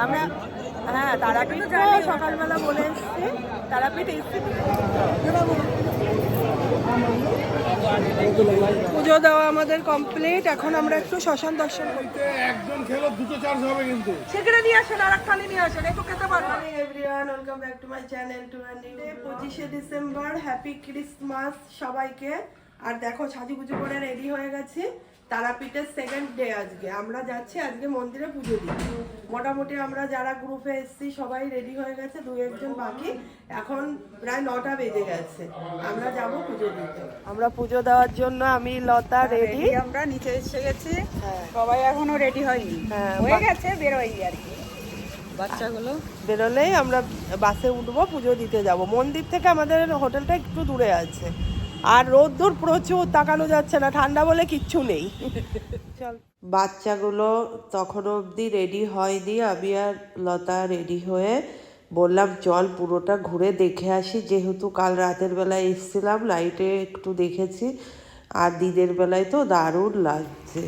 আমরা হ্যাঁ তারাপীঠ সকালবেলা বলে এসছি, তারাপীঠ এসছি। পুজো দেওয়া আমাদের কমপ্লিট। এখন আমরা একটু শ্মশান দর্শন করতে, একজন খেলো দুটো চার্জ হবে কিন্তু সেখানে নিয়ে আসেন, আর একটা নিয়ে আসেন, একটু খেতে পারবেন। Everyone, welcome back to my channel to a new day. 25শে ডিসেম্বর, হ্যাপি ক্রিসমাস সবাইকে। আর দেখো সাজুগুজু করে রেডি হয়ে গেছি। তারাপীঠের সেকেন্ড ডে আজকে। আমরা যাচ্ছি আজকে মন্দিরে পুজো দিতে। মোটামুটি আমরা যারা গ্রুপে এসেছি সবাই রেডি হয়ে গেছে, 2-1 বাকি। এখন প্রায় 9টা বেজে গেছে, আমরা যাব পুজো দিতে। আমরা পুজো দেওয়ার জন্য আমি লতা রেডি। আমরা নিচে এসে গেছি, সবাই এখনো রেডি হয়নি, হয়ে গেছে, বেরোই আর কি। বাচ্চাগুলো বেরোলেই আমরা বাসে উঠবো, পুজো দিতে যাব। মন্দির থেকে আমাদের হোটেলটা একটু দূরে আছে, আর রোদ্দুর প্রচুর, তাকানো যাচ্ছে না, ঠান্ডা বলে কিচ্ছু নেই। চল। বাচ্চাগুলো তখন অবধি রেডি হয়নি, আমি আর লতা রেডি হয়ে বললাম চল পুরোটা ঘুরে দেখে আসি, যেহেতু কাল রাতের বেলায় এসেছিলাম, লাইটে একটু দেখেছি, আর দিনের বেলায় তো দারুণ লাগছে।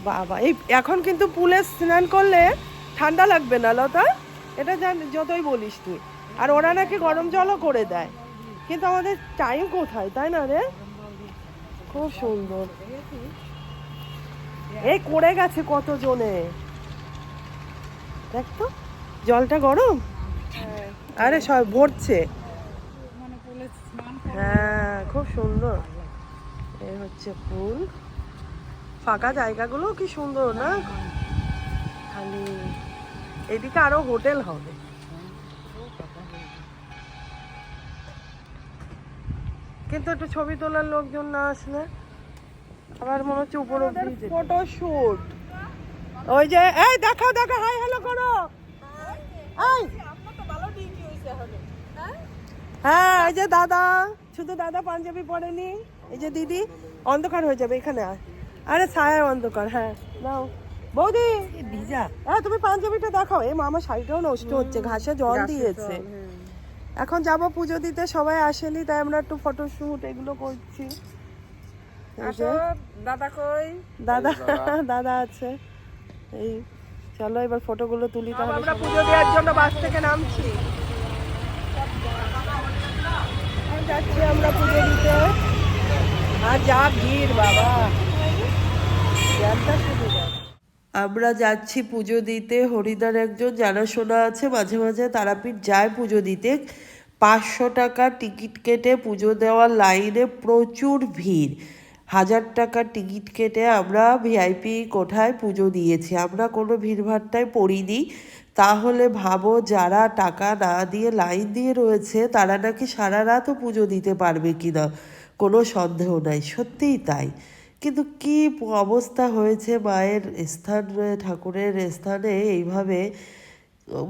বাবা, এই এখন কিন্তু পুলে স্নান করলে ঠান্ডা লাগবে না লতা, এটা যতই বলিস তুই। আর ওরা নাকি গরম জলও করে দেয়, কিন্তু আমাদের টাইম কোথায়, তাই না রে? খুব সুন্দর, এই করে গেছে কত জনে, দেখ তো জলটা গরম, আরে সব ভরছে। হ্যাঁ খুব সুন্দর, এই হচ্ছে পুল। ফাঁকা জায়গাগুলো কি সুন্দর না, খালি এদিকে আরো হোটেল হবে। কিন্তু একটু ছবি তোলার লোকজন না আসলে আবার মনে হচ্ছে উপরে ফটো শুট। ওই যে এই দেখো দেখো, হাই হ্যালো করো। হ্যাঁ এই যে দাদা, শুধু দাদা পাঞ্জাবি পরেনি, এই যে দিদি। অন্ধকার হয়ে যাবে এখানে, আরে ছায়া অন্ধকার। হ্যাঁ নাও বৌদি, ভিজা। হ্যাঁ তুমি পাঞ্জাবিটা দেখাও। এই মামা শাড়িটাও নষ্ট হচ্ছে, ঘাসে জল দিয়েছে। এখন যাব পুজো দিতে, সবাই আসেনি, তাই আমরা একটু ফটোশুট এগুলো করছি। দাদা কই? দাদা দাদা আছে। এই চলো এবার ফটোগুলো তুলি। তাহলে আমরা পুজো দেওয়ার জন্য বাস থেকে নামছি, যাচ্ছি আমরা পুজো দিতে। আর যা ভিড় বাবা, আমরা যাচ্ছি পুজো দিতে। হরিদার একজন জানাশোনা আছে, মাঝে মাঝে তারাপীঠ যায় পুজো দিতে। 500 টাকা টিকিট কেটে পুজো দেওয়ার লাইনে প্রচুর ভিড়। 1000 টাকার টিকিট কেটে আমরা ভিআইপি কোঠায় পুজো দিয়েছি, আমরা কোনো ভিড়ভাট্টায় পড়িনি। তাহলে ভাবো, যারা টাকা না দিয়ে লাইন দিয়ে রয়েছে তারা নাকি সারা রাতও পুজো দিতে পারবে কিনা কোনো সন্দেহ নাই, সত্যিই তাই। কিন্তু কি অবস্থা হয়েছে মায়ের স্থান, ঠাকুরের স্থানে এইভাবে,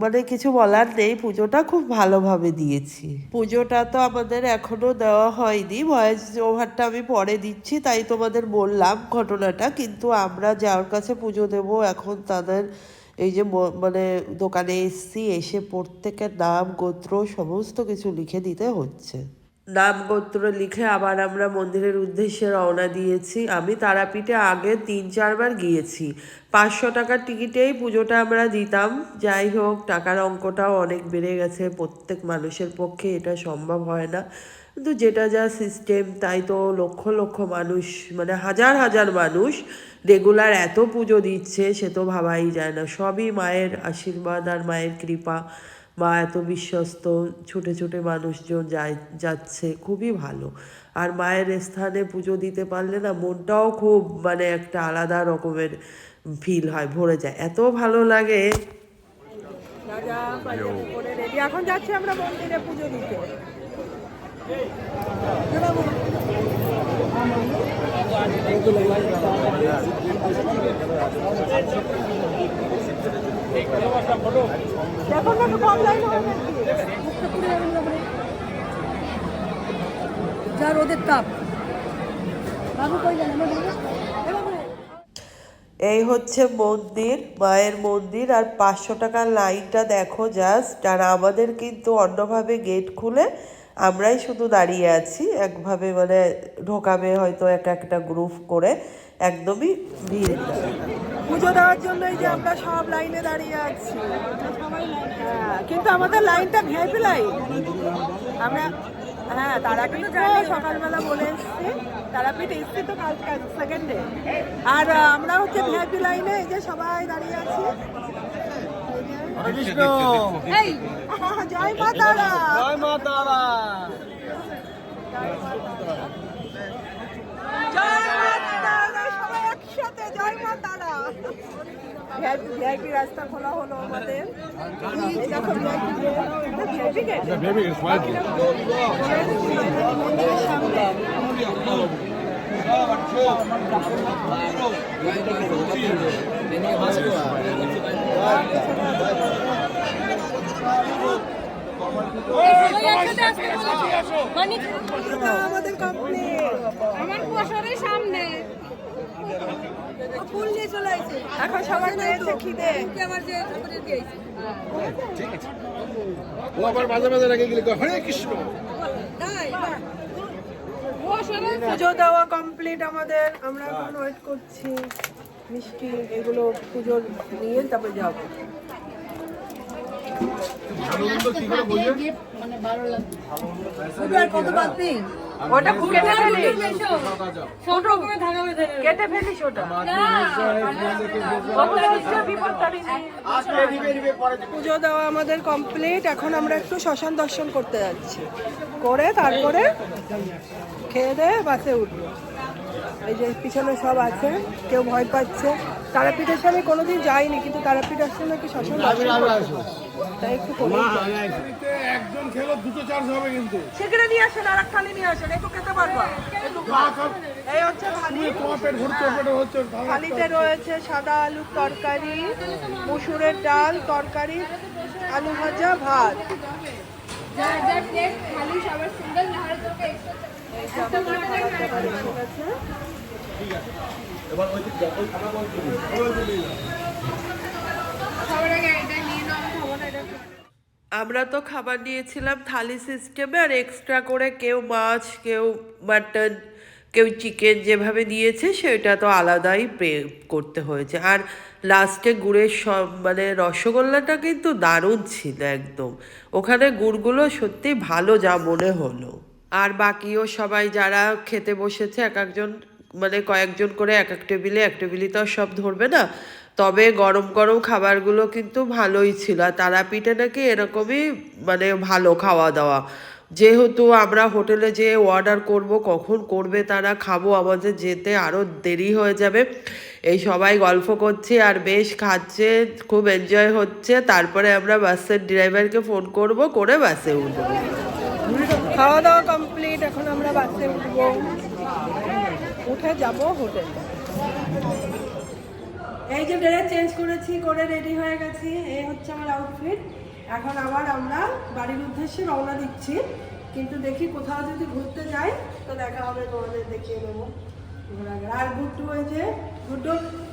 মানে কিছু বলার নেই। পুজোটা খুব ভালোভাবে দিয়েছি। পুজোটা তো আমাদের এখনো দেওয়া হয়নি, ভয়েস ওভারটা আমি পরে দিচ্ছি, তাই তোমাদের বললাম ঘটনাটা। কিন্তু আমরা যার কাছে পুজো দেব এখন, তাদের এই যে মানে দোকানে এসছি, এসে প্রত্যেকের নাম গোত্র সমস্ত কিছু লিখে দিতে হচ্ছে। নাম গোত্র লিখে আবার আমরা মন্দিরের উদ্দেশ্যে রওনা দিয়েছি। আমি তারাপীঠে আগে 3-4 বার গিয়েছি, 500 টাকার টিকিটেই পুজোটা আমরা দিতাম। যাই হোক, টাকার অঙ্কটাও অনেক বেড়ে গেছে, প্রত্যেক মানুষের পক্ষে এটা সম্ভব হয় না। কিন্তু যেটা যা সিস্টেম, তাই তো লক্ষ লক্ষ মানুষ, মানে হাজার হাজার মানুষ রেগুলার এত পুজো দিচ্ছে, সে তো ভাবাই যায় না। সবই মায়ের আশীর্বাদ আর মায়ের কৃপা। মা এত বিশ্বস্ত, ছুটে ছুটে মানুষজন যাচ্ছে, খুবই ভালো। আর মায়ের স্থানে পুজো দিতে পারলে না, মনটাও খুব মানে একটা আলাদা রকমের ফিল হয়, ভরে যায়, এত ভালো লাগে। এখন যাচ্ছি আমরা মন্দিরে পুজো দিতে। এই হচ্ছে মন্দির, মায়ের মন্দির। আর 500 টাকার লাইনটা দেখো জাস্ট। আর আমাদের কিন্তু অন্যভাবে গেট খুলে আমরাই শুধু দাঁড়িয়ে আছি একভাবে, মানে ঢোকাবে হয়তো একটা গ্রুপ করে, একদমই ভিড় না। পুজো দেওয়ার জন্য এই যে আমরা সব লাইনে দাঁড়িয়ে আছি। হ্যাঁ, কিন্তু আমাদের লাইনটা ভিআইপি লাইন। আমরা তারাপীঠ সকালবেলা বলে এসছি, তারাপীঠ এসছি তো কাল সেকেন্ডে, আর আমরা হচ্ছে ভিআইপি লাইনে এই যে সবাই দাঁড়িয়ে আছি। জয় মা তারা, জয় মা তারা, জয় মা তারা, সবাই একসাথে জয় মা তারা। ভিআইপি রাস্তা খোলা হলো আমাদের। আমাদের কমপ্লিট, আমার বছরের সামনে ফুল নিয়ে চলে আসছে। এখন সবাই পেয়েছে খিদে, আমার যে দিয়েছে। ঠিক আছে, ও আবার মাঝে মাঝে রেখে গেলে হরে কৃষ্ণ। পুজো দেওয়া কমপ্লিট আমাদের, আমরা এখন ওয়েট করছি মিষ্টি এগুলো পুজোর নিয়ে তারপরে যাবো। ওটা কেটে ফেলিস, কেটে ফেলিস ওটা। পুজো দেওয়া আমাদের কমপ্লিট, এখন আমরা একটু শ্মশান দর্শন করতে যাচ্ছি, করে তারপরে খেয়ে দিয়ে বাসে উঠবো। এই যে পিছনে সব আছে, কেউ ভয় পাচ্ছে। তারাপীঠের সামনে কোনোদিন যাইনি, কিন্তু তারাপীঠ আসলে নাকি শ্মশান তাই একটু একজন খেলো দুটো চার্জ হবে কিন্তু। সেখানে নিয়ে আসেন, আর এক থালি নিয়ে আসেন, একটু খেতে পারবা। এই হচ্ছে থালিতে রয়েছে সাদা আলুর তরকারি, মসুরের ডাল, তরকারি, আলু ভাজা, ভাত। আমরা তো খাবার নিয়েছিলাম থালি সিস্টেমে, আর এক্সট্রা করে কেউ মাছ, কেউ মাটন, কেউ চিকেন, যেভাবে দিয়েছে সেটা তো আলাদাই পে করতে হয়েছে। আর লাস্টে গুড়ের সব মানে রসগোল্লাটা কিন্তু দারুণ ছিল একদম, ওখানে গুড়গুলো সত্যি ভালো যা মনে হলো। আর বাকিও সবাই যারা খেতে বসেছে এক একজন মানে কয়েকজন করে এক টেবিলে তো আর সব ধরবে না, তবে গরম গরম খাবারগুলো কিন্তু ভালোই ছিল। আর তারাপীঠে নাকি এরকমই মানে ভালো খাওয়া দাওয়া, যেহেতু আমরা হোটেলে যে অর্ডার করব, কখন করবে তারা, খাবো, আমাদের যেতে আরও দেরি হয়ে যাবে। এই সবাই গল্প করছে আর বেশ খাচ্ছে, খুব এনজয় হচ্ছে। তারপরে আমরা বাসের ড্রাইভারকে ফোন করব, করে বাসে উঠবো। খাওয়া দাওয়া কমপ্লিট, এখন আমরা বাসে উঠবো, উঠে যাব হোটেল। এই যে ড্রেস চেঞ্জ করেছি, করে রেডি হয়ে গেছি, এই হচ্ছে আমার আউটফিট। এখন আবার আমরা বাড়ির উদ্দেশ্যে রওনা দিচ্ছি, কিন্তু দেখি কোথাও যদি ঘুরতে যাই তো দেখা হবে, তোমাদের দেখিয়ে দেবো ঘোরাঘুরি। আর গুড্ডু, ওই যে গুড্ডু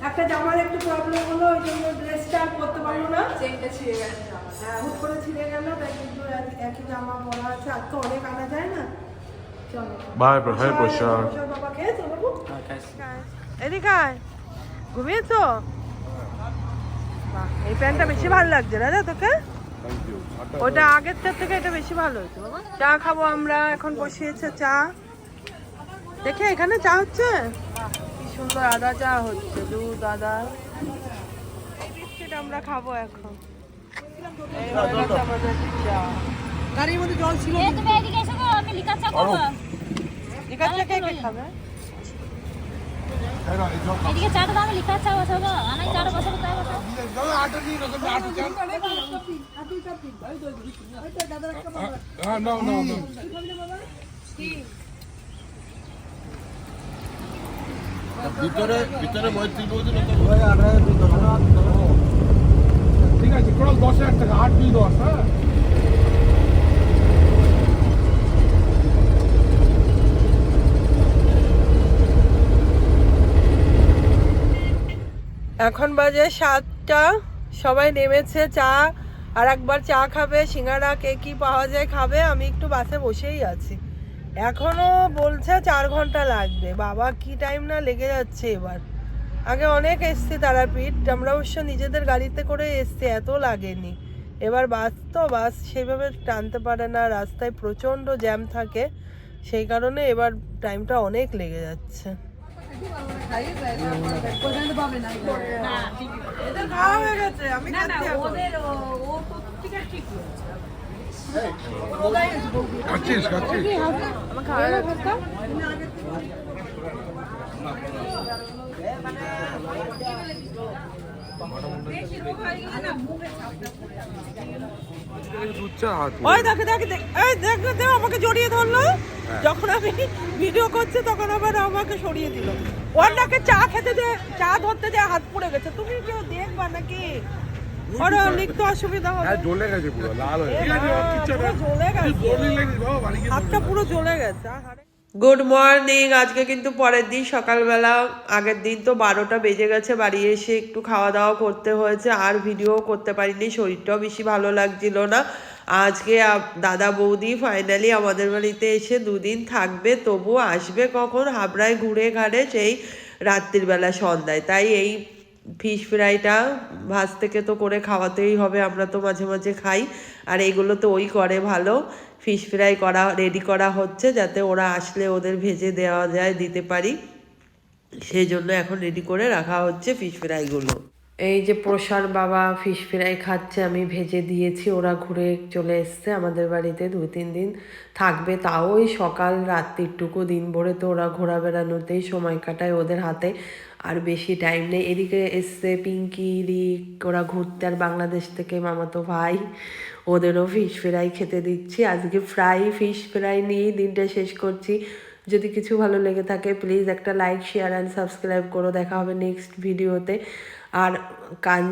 একটা জামার একটু প্রবলেম হলো, ওই জন্য ড্রেসটা আর পরতে পারলো না, চেনটা ছিঁড়ে গেছে। হ্যাঁ, হুট করে ছিঁড়ে গেল, তাই কিন্তু একই জামা পরা আছে, আর তো অনেক আনা যায় না। চলো বাবা, খেয়েছো বাবু? এদিকে ঘুমিয়েছো? এই প্যান্টটা বেশি ভালো লাগছে দাদা তোকে, ওটা আগের থেকে এটা বেশি ভালো হয়েছে বাবা। চা খাবো আমরা, এখন বসিয়েছে চা, দেখে এখানে চা হচ্ছে, কি সুন্দর আদা চা হচ্ছে, দুধ আদা। এই বিস্কিট আমরা খাবো এখন। এই হলো আমাদের চা। গাড়ির মধ্যে জল ছিল, আমি লিকার চা খাবো। লিকার চা কে খাবে? এদিকে চাটা দাও, লিকার চা বসাবো, আনাই চাটা বসাবো, তাই বসাবো। ভিতরে ঠিক আছে, টোটাল 10,000 টাকা, 8 2 10। হ্যাঁ, এখন বাজে 7টা, সবাই নেমেছে, চা আর একবার চা খাবে, সিঙ্গারা কে কি পাওয়া যায় খাবে। আমি একটু বাসে বসেই আছি, এখনো বলছে 4 ঘন্টা লাগবে। বাবা কি টাইম না লেগে যাচ্ছে এবার। আগে অনেক এসছি তারাপীঠ, আমরা অবশ্য নিজেদের গাড়িতে করে এসছি, এত লাগেনি। এবার বাস সেইভাবে টানতে পারে না, রাস্তায় প্রচণ্ড জ্যাম থাকে, সেই কারণে এবার টাইমটা অনেক লেগে যাচ্ছে। এদের খাওয়া হয়ে গেছে, আমি খাচ্ছি এখন। খাচ্ছিস আমার খাওয়া হয়ে গেছে। ওই দেখে দেখে এই দেখে দেখ আমাকে জড়িয়ে ধরলো, যখন আমি ভিডিও করছি তখন আবার আমাকে সরিয়ে দিল। ওর নাকে চা খেতে যে চা ধরতে যে হাত পুড়ে গেছে, তুমি কেউ দেখবা নাকি? ওর লিখতে অসুবিধা হবে। জ্বলে গেছে পুরো লাল হয়ে জ্বলে গেছে, হাতটা পুরো জ্বলে গেছে। Good morning. আজকে কিন্তু পরের দিন সকালবেলা, আগের দিন তো 12টা বেজে গেছে, বাড়ি এসে একটু খাওয়া দাওয়া করতে হয়েছে, আর ভিডিও করতে পারিনি, শরীরটাও বেশি ভালো লাগছিল না। আজকে দাদা বৌদি ফাইনালি আমাদের বাড়িতে এসে 2 দিন থাকবে, তবু আসবে কখন? হাবড়ায় ঘুরে ঘাড়ে সেই রাত্রির বেলা সন্ধ্যায়। তাই এই ফিশ ফ্রাইটা ভাজ থেকে তো করে খাওয়াতেই হবে, আমরা তো মাঝে মাঝে খাই, আর এইগুলো তো ওই করে ভালো। ফিশ ফ্রাই করা রেডি করা হচ্ছে, যাতে ওরা আসলে ওদের ভেজে দেওয়া যায়, দিতে পারি, সেই জন্য এখন রেডি করে রাখা হচ্ছে ফিশ ফ্রাইগুলো। এই যে প্রসার বাবা ফিশ ফ্রাই খাচ্ছে, আমি ভেজে দিয়েছি, ওরা ঘুরে চলে এসছে আমাদের বাড়িতে, 2-3 দিন থাকবে, তাও ওই সকাল রাত্রিটুকু, দিন ভরে তো ওরা ঘোরা বেড়ানোতেই সময় কাটায় ওদের হাতে, আর বেশি টাইম নেই। এদিকে এসছে পিঙ্কি, রিক, ওরা ঘুরতে, আর বাংলাদেশ থেকে মামাতো ভাই, ওদেরও ফিশ ফ্রাই খেতে দিচ্ছি। আজকে ফিশ ফ্রাই নিয়েই দিনটা শেষ করছি। যদি কিছু ভালো লেগে থাকে প্লিজ একটা লাইক, শেয়ার অ্যান্ড সাবস্ক্রাইব করো। দেখা হবে নেক্সট ভিডিওতে। আর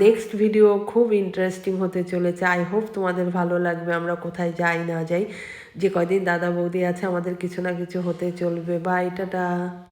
নেক্সট ভিডিও খুব ইন্টারেস্টিং হতে চলেছে, আই হোপ তোমাদের ভালো লাগবে। আমরা কোথায় যাই না যাই, যে কয়দিন দাদা বৌদি আছে আমাদের কিছু না কিছু হতে চলবে। Bye, tata.